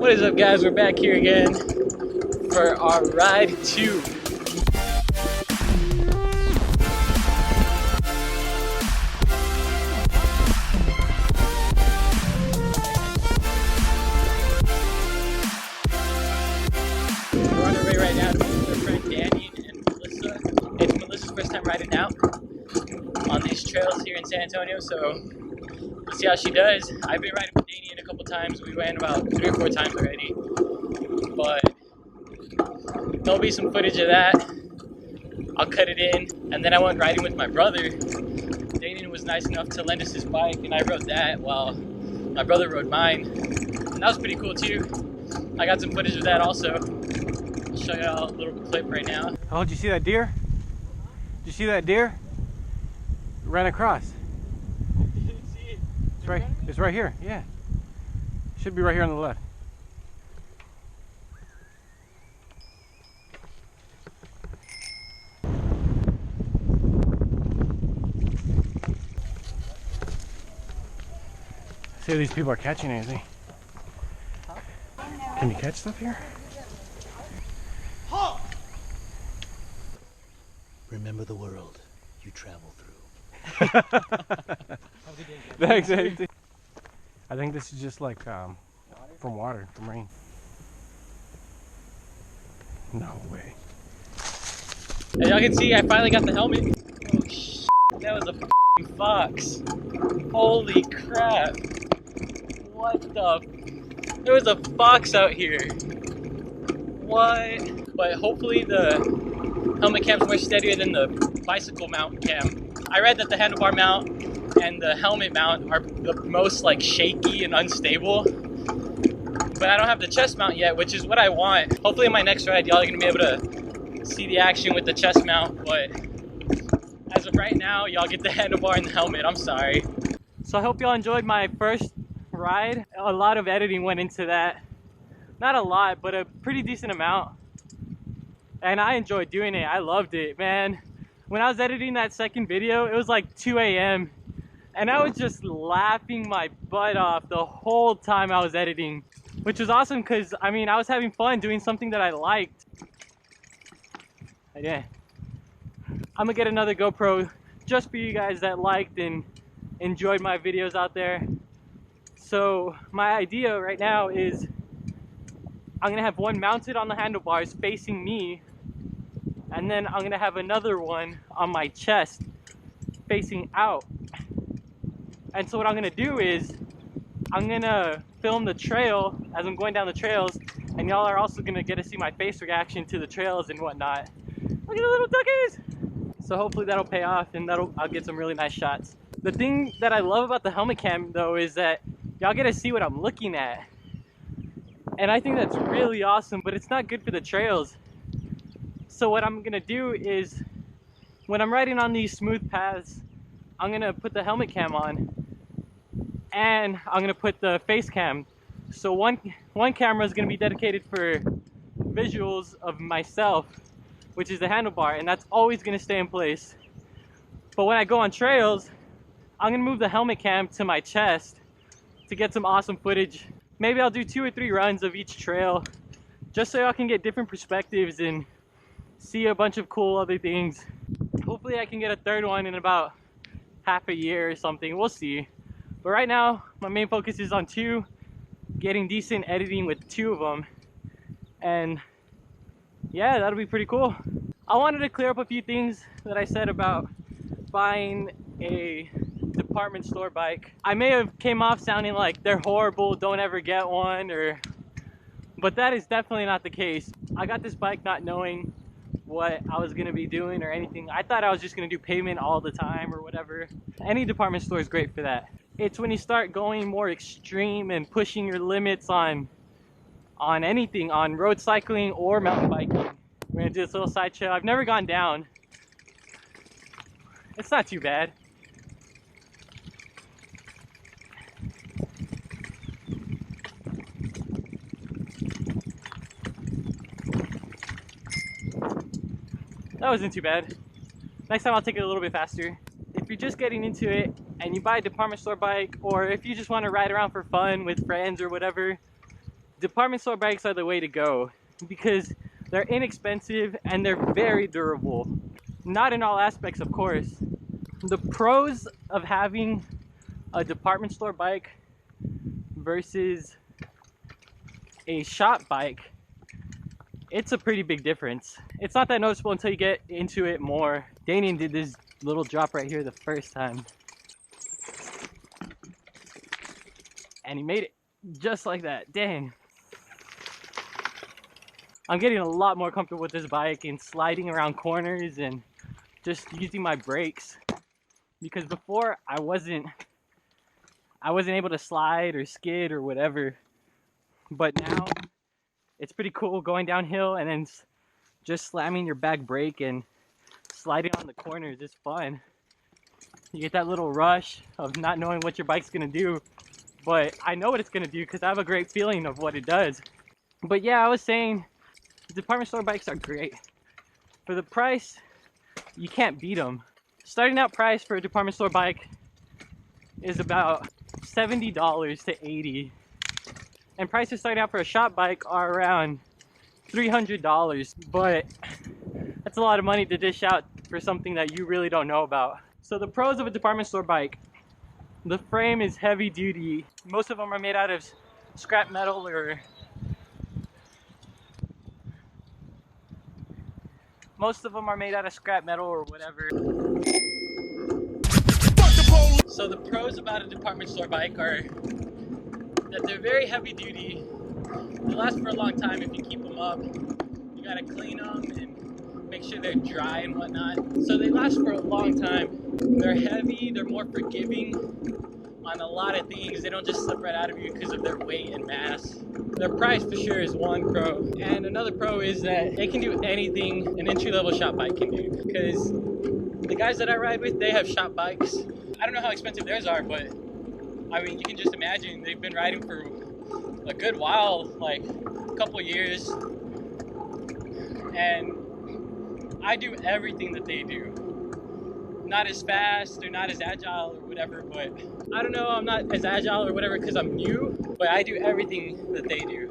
What is up, guys? We're back here again for our Ride 2. We're on our way right now to meet our friend Dannion and Melisa. It's Melissa's first time riding out on these trails here in San Antonio, so we'll see how she does. I've been riding with Dannion a couple times. We ran about 3 or 4 times already, but there'll be some footage of that. I'll cut it in, and then I went riding with my brother. Dannion was nice enough to lend us his bike, and I rode that while my brother rode mine, and that was pretty cool too. I got some footage of that also. I'll show you all a little clip right now. Oh, did you see that deer? Did you see that deer? It ran across. You didn't see it? It's right here, yeah. Should be right here on the left. See if these people are catching anything. Can you catch stuff here? Remember the world you travel through. Thanks, Andy. I think this is just like from water, from rain. No way. As y'all can see, I finally got the helmet. Oh shit, that was a f***ing fox. Holy crap. What the? There was a fox out here. What? But hopefully the helmet cam's more steadier than the bicycle mount cam. I read that the handlebar mount and the helmet mount are the most like shaky and unstable. But I don't have the chest mount yet, which is what I want. Hopefully in my next ride, y'all are gonna be able to see the action with the chest mount, but as of right now, y'all get the handlebar and the helmet. I'm sorry. So I hope y'all enjoyed my first ride. A lot of editing went into that. Not a lot, but a pretty decent amount. And I enjoyed doing it. I loved it, man. When I was editing that second video, it was like 2 a.m. and I was just laughing my butt off the whole time I was editing, which was awesome because, I mean, I was having fun doing something that I liked. Yeah. I'm gonna get another GoPro just for you guys that liked and enjoyed my videos out there. So my idea right now is I'm gonna have one mounted on the handlebars facing me, and then I'm gonna have another one on my chest facing out. And so what I'm gonna do is I'm gonna film the trail as I'm going down the trails, and y'all are also gonna get to see my face reaction to the trails and whatnot. Look at the little duckies! So hopefully that'll pay off, and I'll get some really nice shots. The thing that I love about the helmet cam though is that y'all get to see what I'm looking at. And I think that's really awesome, but it's not good for the trails. So what I'm gonna do is, when I'm riding on these smooth paths, I'm gonna put the helmet cam on, and I'm gonna put the face cam. So one camera is gonna be dedicated for visuals of myself, which is the handlebar, and that's always gonna stay in place. But when I go on trails, I'm gonna move the helmet cam to my chest to get some awesome footage. Maybe I'll do 2 or 3 runs of each trail, just so y'all can get different perspectives and see a bunch of cool other things. Hopefully I can get a third one in about half a year or something, we'll see. But right now, my main focus is on 2, getting decent editing with 2 of them. And yeah, that'll be pretty cool. I wanted to clear up a few things that I said about buying a department store bike. I may have came off sounding like they're horrible, don't ever get one, but that is definitely not the case. I got this bike not knowing what I was gonna be doing or anything. I thought I was just gonna do pavement all the time or whatever. Any department store is great for that. It's when you start going more extreme and pushing your limits on anything, on road cycling or mountain biking. We're gonna do this little side trail. I've never gone down. It's not too bad. That wasn't too bad. Next time I'll take it a little bit faster. If you're just getting into it and you buy a department store bike, or if you just want to ride around for fun with friends or whatever, department store bikes are the way to go because they're inexpensive and they're very durable. Not in all aspects, of course. The pros of having a department store bike versus a shop bike, it's a pretty big difference. It's not that noticeable until you get into it more. Dannion did this little drop right here the first time. And he made it just like that. Dang. I'm getting a lot more comfortable with this bike and sliding around corners and just using my brakes. Because before I wasn't able to slide or skid or whatever. But now it's pretty cool going downhill and then just slamming your back brake and sliding on the corners is fun. You get that little rush of not knowing what your bike's gonna do, but I know what it's gonna do because I have a great feeling of what it does. But yeah, I was saying department store bikes are great. For the price, you can't beat them. Starting out price for a department store bike is about $70 to $80. And prices starting out for a shop bike are around $300, but that's a lot of money to dish out for something that you really don't know about. So the pros of a department store bike: the frame is heavy duty. Most of them are made out of scrap metal or whatever. So the pros about a department store bike are that they're very heavy duty. They last for a long time if you keep them up. You gotta clean them and make sure they're dry and whatnot. So they last for a long time. They're heavy, they're more forgiving on a lot of things. They don't just slip right out of you because of their weight and mass. Their price for sure is one pro. And another pro is that they can do anything an entry-level shop bike can do. Because the guys that I ride with, they have shop bikes. I don't know how expensive theirs are, but I mean, you can just imagine they've been riding for a good while, like a couple years. And I do everything that they do. Not as fast or not as agile or whatever, but I don't know, I'm not as agile or whatever because I'm new, but I do everything that they do.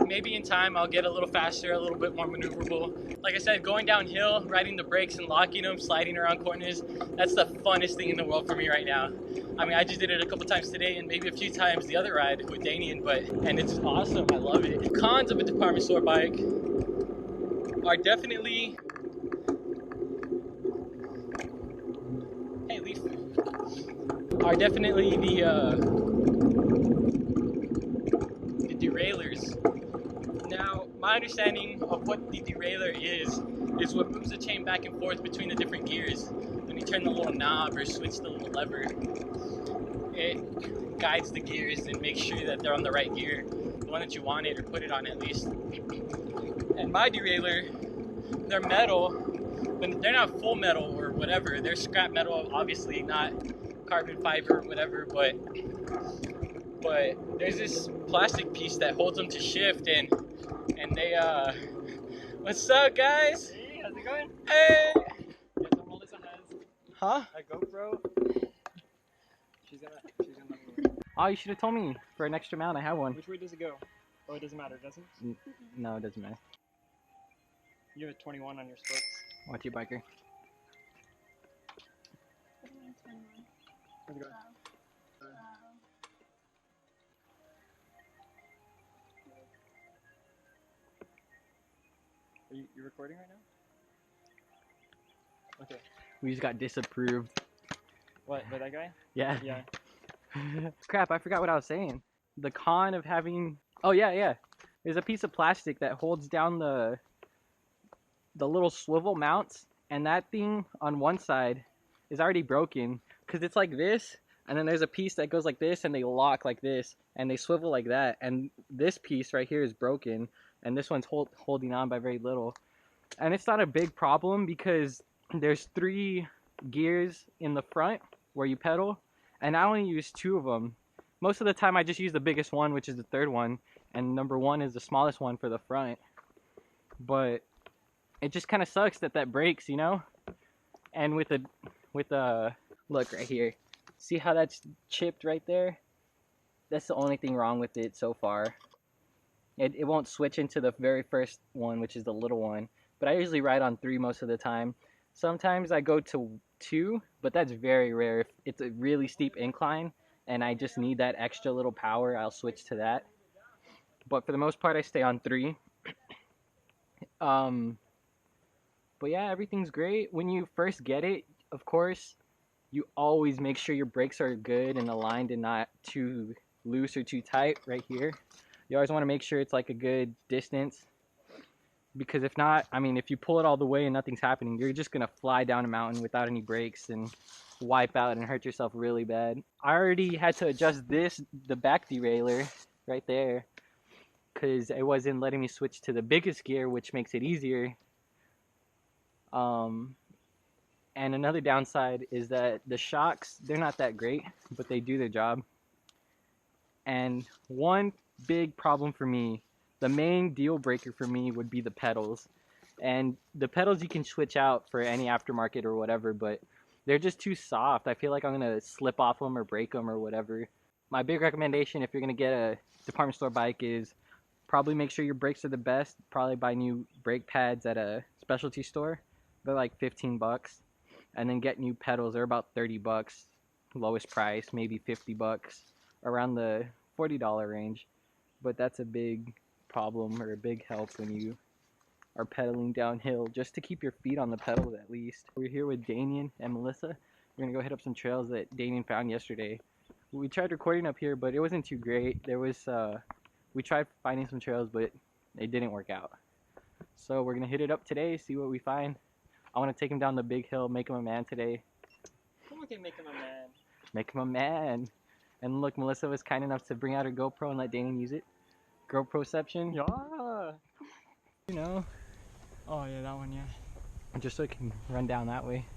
Maybe in time I'll get a little faster, a little bit more maneuverable. Like I said, going downhill, riding the brakes and locking them, sliding around corners, that's the funnest thing in the world for me right now. I mean, I just did it a couple times today and maybe a few times the other ride with Dannion, and it's awesome, I love it. The cons of a department store bike are definitely, the derailleurs. Now, my understanding of what the derailleur is what moves the chain back and forth between the different gears. When you turn the little knob or switch the little lever, it guides the gears and makes sure that they're on the right gear, the one that you want it, or put it on at least. And my derailleur, they're metal, but they're not full metal or whatever. They're scrap metal, obviously not carbon fiber or whatever, but there's this plastic piece that holds them to shift, and they what's up, guys? Hey, how's it going? Hey! Guess what Melissa has? Huh? A GoPro. She's gonna move. Oh, you should have told me for an extra mount. I have one. Which way does it go? Oh, it doesn't matter, does it? No, it doesn't matter. You have a 21 on your spokes. Watch your biker. How's it going? Are you recording right now? Okay. We just got disapproved. What, by that guy? Yeah. Yeah. Crap, I forgot what I was saying. The con of having... Oh, yeah. There's a piece of plastic that holds down the little swivel mounts, and that thing on one side is already broken because it's like this, and then there's a piece that goes like this, and they lock like this, and they swivel like that, and this piece right here is broken, and this one's holding on by very little. And it's not a big problem because there's 3 gears in the front where you pedal, and I only use 2 of them. Most of the time I just use the biggest one, which is the 3rd one, and number 1 is the smallest one for the front. But it just kind of sucks that breaks, you know? And with a look right here. See how that's chipped right there? that's the only thing wrong with it so far. It won't switch into the very first one, which is the little one. But I usually ride on 3 most of the time. Sometimes I go to 2, but that's very rare. If it's a really steep incline and I just need that extra little power, I'll switch to that. But for the most part, I stay on 3. But yeah, everything's great. When you first get it, of course, you always make sure your brakes are good and aligned and not too loose or too tight right here. You always want to make sure it's like a good distance, because if not, I mean, if you pull it all the way and nothing's happening, you're just gonna fly down a mountain without any brakes and wipe out and hurt yourself really bad. I already had to adjust the back derailleur right there, because it wasn't letting me switch to the biggest gear, which makes it easier. And another downside is that the shocks, they're not that great, but they do their job. And one big problem for me, the main deal breaker for me, would be the pedals. And the pedals you can switch out for any aftermarket or whatever, but they're just too soft. I feel like I'm going to slip off them or break them or whatever. My big recommendation if you're going to get a department store bike is probably make sure your brakes are the best. Probably buy new brake pads at a specialty store. They're like 15 bucks. And then get new pedals. They're about 30 bucks. Lowest price, maybe 50 bucks. Around the $40 range. But that's a big problem or a big help when you are pedaling downhill, just to keep your feet on the pedals at least. We're here with Dannion and Melisa. We're gonna go hit up some trails that Dannion found yesterday. We tried recording up here, but it wasn't too great. There was we tried finding some trails, but it didn't work out. So we're gonna hit it up today, see what we find. I want to take him down the big hill, make him a man today. ¿Cómo que make him a man? Make him a man. And look, Melisa was kind enough to bring out her GoPro and let Dannion use it. GoProception. Yeah. You know. Oh yeah, that one, yeah. Just so it can run down that way.